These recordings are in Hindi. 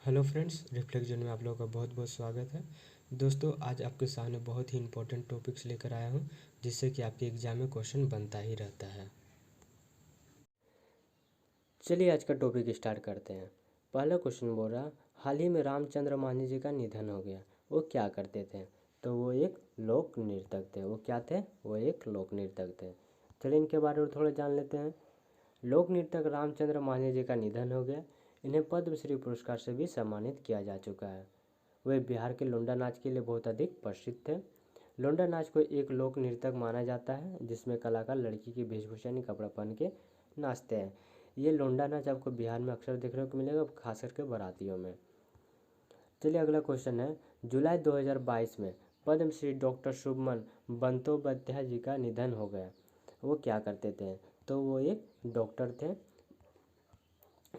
हेलो फ्रेंड्स, रिफ्लेक्शन में आप लोगों का बहुत बहुत स्वागत है। दोस्तों, आज आपके सामने बहुत ही इंपॉर्टेंट टॉपिक्स लेकर आया हूं, जिससे कि आपके एग्जाम में क्वेश्चन बनता ही रहता है। चलिए आज का टॉपिक स्टार्ट करते हैं। पहला क्वेश्चन बोल रहा, हाल ही में रामचंद्र मांझी जी का निधन हो गया, वो क्या करते थे? तो वो एक लोक नृतक थे। वो क्या थे? वो एक लोक नृतक थे। चलिए इनके बारे में थोड़ा जान लेते हैं। लोक नृतक रामचंद्र मांझी जी का निधन हो गया। इन्हें पद्मश्री पुरस्कार से भी सम्मानित किया जा चुका है। वे बिहार के लोंडा नाच के लिए बहुत अधिक प्रसिद्ध थे। लोंडा नाच को एक लोक नृतक माना जाता है, जिसमें कलाकार लड़की की वेशभूषा यानी कपड़ा पहन के नाचते हैं। ये लोंडा नाच आपको बिहार में अक्सर देखने को मिलेगा, खास करके बारातियों में। चलिए अगला क्वेश्चन है, जुलाई 2022 में पद्मश्री डॉक्टर शुभमन बंदोपाध्याय जी का निधन हो गया। वो क्या करते थे? तो वो एक डॉक्टर थे।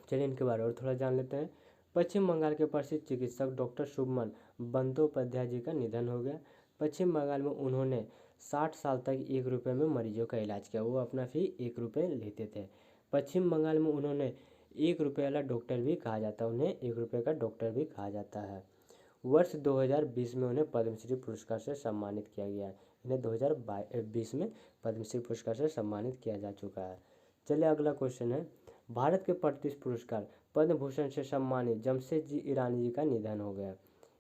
चलिए इनके बारे में थोड़ा जान लेते हैं। पश्चिम बंगाल के प्रसिद्ध चिकित्सक डॉक्टर शुभमन बंदोपाध्याय जी का निधन हो गया। पश्चिम बंगाल में उन्होंने 60 साल तक 1 रुपये में मरीजों का इलाज किया। वो अपना फी 1 रुपये लेते थे। पश्चिम बंगाल में उन्होंने 1 रुपये वाला डॉक्टर भी कहा जाता है, उन्हें 1 रुपये का डॉक्टर भी कहा जाता है। वर्ष 2020 में उन्हें पद्मश्री पुरस्कार से सम्मानित किया गया है। इन्हें 2020 में पद्मश्री पुरस्कार से सम्मानित किया जा चुका है। चलिए अगला क्वेश्चन है, भारत के प्रतिष्ठित पुरस्कार पद्म भूषण से सम्मानित जमशेद जी ईरानी जी का निधन हो गया।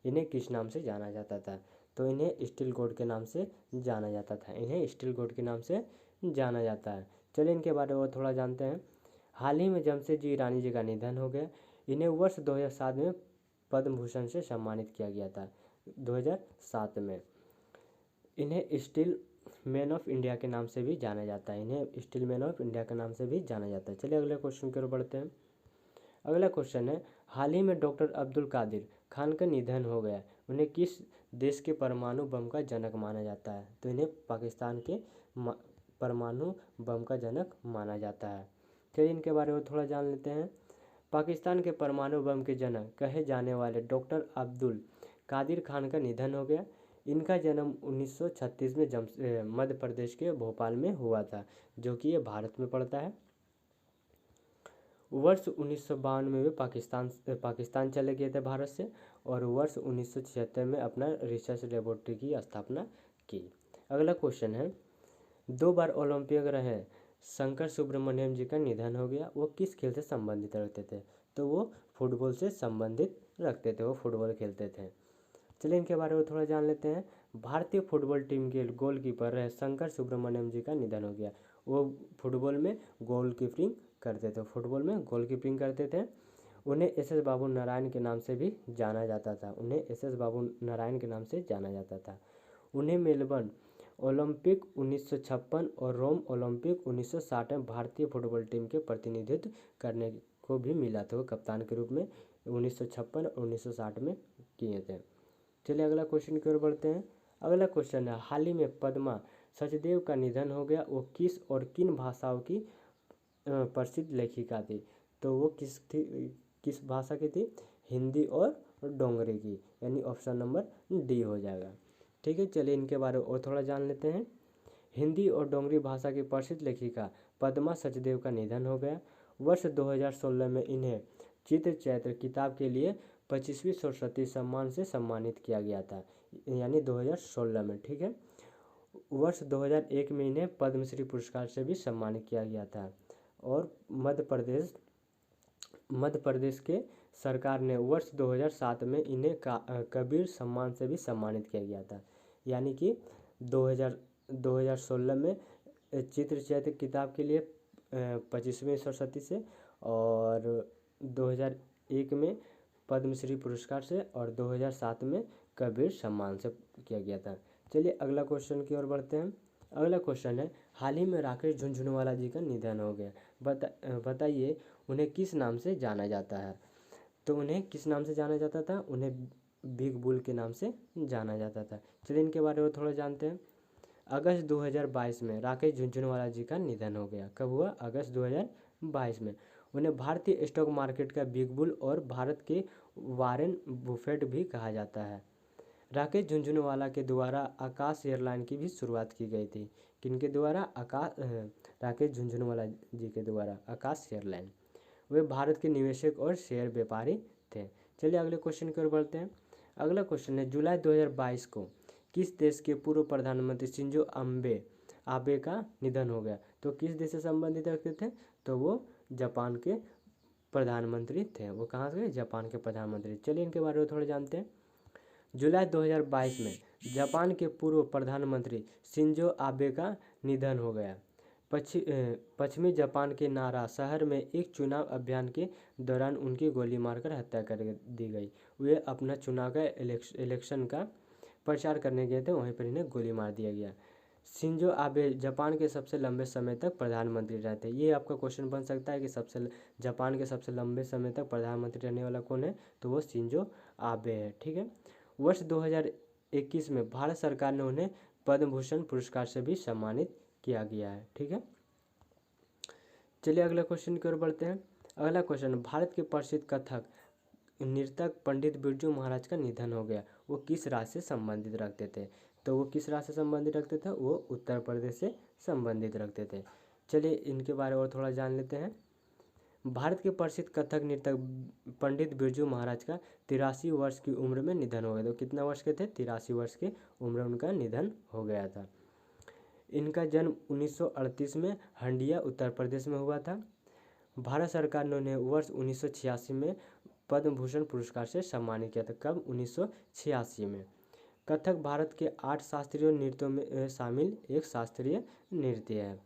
इन्हें किस नाम से जाना जाता था? तो इन्हें स्टील गोड के नाम से जाना जाता था। इन्हें स्टील गोड के नाम से जाना जाता है। चलिए इनके बारे में थोड़ा जानते हैं। हाल ही में जमशेद जी ईरानी जी का निधन हो गया। इन्हें वर्ष 2007 में पद्म भूषण से सम्मानित किया गया था। 2007 में इन्हें स्टील मैन ऑफ इंडिया के नाम से भी जाना जाता है। इन्हें स्टील मैन ऑफ इंडिया के नाम से भी जाना जाता है। चलिए अगले क्वेश्चन की ओर बढ़ते हैं। अगला क्वेश्चन है, हाल ही में डॉक्टर अब्दुल कादिर खान का निधन हो गया। उन्हें किस देश के परमाणु बम का जनक माना जाता है? तो इन्हें पाकिस्तान के परमाणु बम का जनक माना जाता है। चलिए इनके बारे में थोड़ा जान लेते हैं। पाकिस्तान के परमाणु बम के जनक कहे जाने वाले डॉक्टर अब्दुल कादिर खान का निधन हो गया। इनका जन्म 1936 में मध्य प्रदेश के भोपाल में हुआ था, जो कि ये भारत में पड़ता है। वर्ष 1952 में वे पाकिस्तान चले गए थे भारत से, और वर्ष 1976 में अपना रिसर्च लेबोरेटरी की स्थापना की। अगला क्वेश्चन है, 2 बार ओलंपिक रहे शंकर सुब्रमण्यम जी का निधन हो गया। वो किस खेल से संबंधित रखते थे? तो वो फुटबॉल से संबंधित रखते थे, वो फुटबॉल खेलते थे। चलिए इनके बारे में थोड़ा जान लेते हैं। भारतीय फुटबॉल टीम के गोलकीपर रहे शंकर सुब्रमण्यम जी का निधन हो गया। वो फुटबॉल में गोलकीपिंग करते थे, फुटबॉल में गोलकीपिंग करते थे। उन्हें एस बाबू नारायण के नाम से भी जाना जाता था। उन्हें एस बाबू नारायण के नाम से जाना जाता था। उन्हें मेलबर्न ओलंपिक 1956 और रोम ओलंपिक 1960 में भारतीय फुटबॉल टीम के प्रतिनिधित्व करने को भी मिला था। वो कप्तान के रूप में 1956 और 1960 में किए थे। चलिए अगला क्वेश्चन की ओर बढ़ते हैं। अगला क्वेश्चन है, हाल ही में पद्मा सचदेव का निधन हो गया। वो किस और किन भाषाओं की प्रसिद्ध लेखिका थी? तो वो किस भाषा की थी? हिंदी और डोंगरी की, यानी ऑप्शन नंबर डी हो जाएगा। ठीक है, चलिए इनके बारे में और थोड़ा जान लेते हैं। हिंदी और डोंगरी भाषा की प्रसिद्ध लेखिका पद्मा सचदेव का निधन हो गया। वर्ष 2016 में इन्हें चित्र चैत्र किताब के लिए 25वीं सरस्वती सम्मान से सम्मानित किया गया था, यानी 2016 में। ठीक है, वर्ष 2001 में इन्हें पद्मश्री पुरस्कार से भी सम्मानित किया गया था। और मध्य प्रदेश के सरकार ने वर्ष 2007 में इन्हें कबीर सम्मान से भी सम्मानित किया गया था। यानी कि 2016 में चित्र चैत्र किताब के लिए 25वीं सरस्वती से, और 2001 में पद्मश्री पुरस्कार से, और 2007 में कबीर सम्मान से किया गया था। चलिए अगला क्वेश्चन की ओर बढ़ते हैं। अगला क्वेश्चन है, हाल ही में राकेश झुनझुनवाला जी का निधन हो गया। बताइए उन्हें किस नाम से जाना जाता है? तो उन्हें किस नाम से जाना जाता था? उन्हें बिग बुल के नाम से जाना जाता था। चलिए इनके बारे में थोड़ा जानते हैं। अगस्त 2022 में राकेश झुनझुनवाला जी का निधन हो गया। कब हुआ? अगस्त 2022 में। उन्हें भारतीय स्टॉक मार्केट का बिग बुल और भारत के वारेन बुफेट भी कहा जाता है। राकेश झुनझुनवाला के द्वारा आकाश एयरलाइन की भी शुरुआत की गई थी। किनके द्वारा? राकेश झुनझुनवाला जी के द्वारा आकाश एयरलाइन। वे भारत के निवेशक और शेयर व्यापारी थे। चलिए अगले क्वेश्चन की ओर बढ़ते हैं। अगला क्वेश्चन है, जुलाई 2022 को किस देश के पूर्व प्रधानमंत्री शिंजो आबे का निधन हो गया? तो किस देश से संबंधित रखते थे? तो वो जापान के प्रधानमंत्री थे। वो कहाँ से? जापान के प्रधानमंत्री। चलिए इनके बारे में थोड़ा जानते हैं। जुलाई 2022 में जापान के पूर्व प्रधानमंत्री शिंजो आबे का निधन हो गया। पश्चिमी जापान के नारा शहर में एक चुनाव अभियान के दौरान उनकी गोली मारकर हत्या कर दी गई। वे अपना चुनाव का इलेक्शन का प्रचार करने गए थे, वहीं पर इन्हें गोली मार दिया गया। शिंजो आबे जापान के सबसे लंबे समय तक प्रधानमंत्री रहे थे। ये आपका क्वेश्चन बन सकता है कि जापान के सबसे लंबे समय तक प्रधानमंत्री रहने वाला कौन है? तो वो शिंजो आबे है। ठीक है। वर्ष 2021 में भारत सरकार ने उन्हें पद्म भूषण पुरस्कार से भी सम्मानित किया गया है। ठीक है। चलिए अगला क्वेश्चन की ओर बढ़ते हैं। अगला क्वेश्चन, भारत के प्रसिद्ध कथक नृतक पंडित बिरजू महाराज का निधन हो गया। वो किस राज्य से संबंधित रखते थे? तो वो किस राज्य से संबंधित रखते थे? वो उत्तर प्रदेश से संबंधित रखते थे। चलिए इनके बारे में और थोड़ा जान लेते हैं। भारत के प्रसिद्ध कथक नृतक पंडित बिरजू महाराज का 83 वर्ष की उम्र में निधन हो गया। तो कितना वर्ष के थे? 83 वर्ष की उम्र उनका निधन हो गया था। इनका जन्म 1938 में हंडिया उत्तर प्रदेश में हुआ था। भारत सरकार ने उन्हें वर्ष 1986 में पद्म भूषण पुरस्कार से सम्मानित किया था। कब? 1986 में। कथक भारत के 8 शास्त्रीय नृत्यों में शामिल एक शास्त्रीय नृत्य है।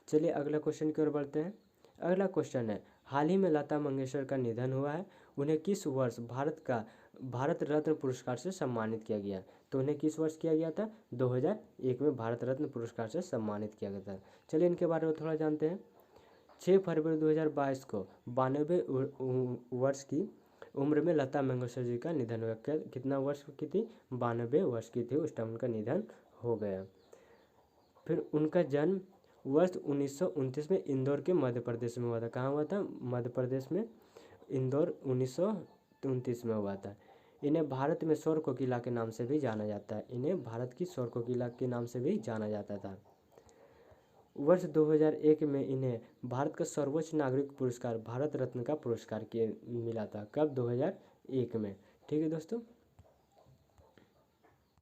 चलिए अगला क्वेश्चन की ओर बढ़ते हैं। अगला क्वेश्चन है, हाल ही में लता मंगेशकर का निधन हुआ है। उन्हें किस वर्ष भारत रत्न पुरस्कार से सम्मानित किया गया? तो उन्हें किस वर्ष किया गया था? 2001 में भारत रत्न पुरस्कार से सम्मानित किया गया था। चलिए इनके बारे में थोड़ा जानते हैं। 6 फरवरी 2022 को 92 वर्ष की उम्र में लता मंगेशकर जी का निधन हुआ। कितना वर्ष की थी? 92 वर्ष की थी, उस टाइम उनका निधन हो गया। फिर उनका जन्म वर्ष 1929 में इंदौर के मध्य प्रदेश में हुआ था। कहाँ हुआ था? मध्य प्रदेश में इंदौर 1929 में हुआ था। इन्हें भारत में सौर कोकिला के नाम से भी जाना जाता है। इन्हें भारत की सौर कोकिला के नाम से भी जाना जाता था। वर्ष 2001 में इन्हें भारत का सर्वोच्च नागरिक पुरस्कार भारत रत्न का पुरस्कार मिला था। कब? 2001 में। ठीक है दोस्तों।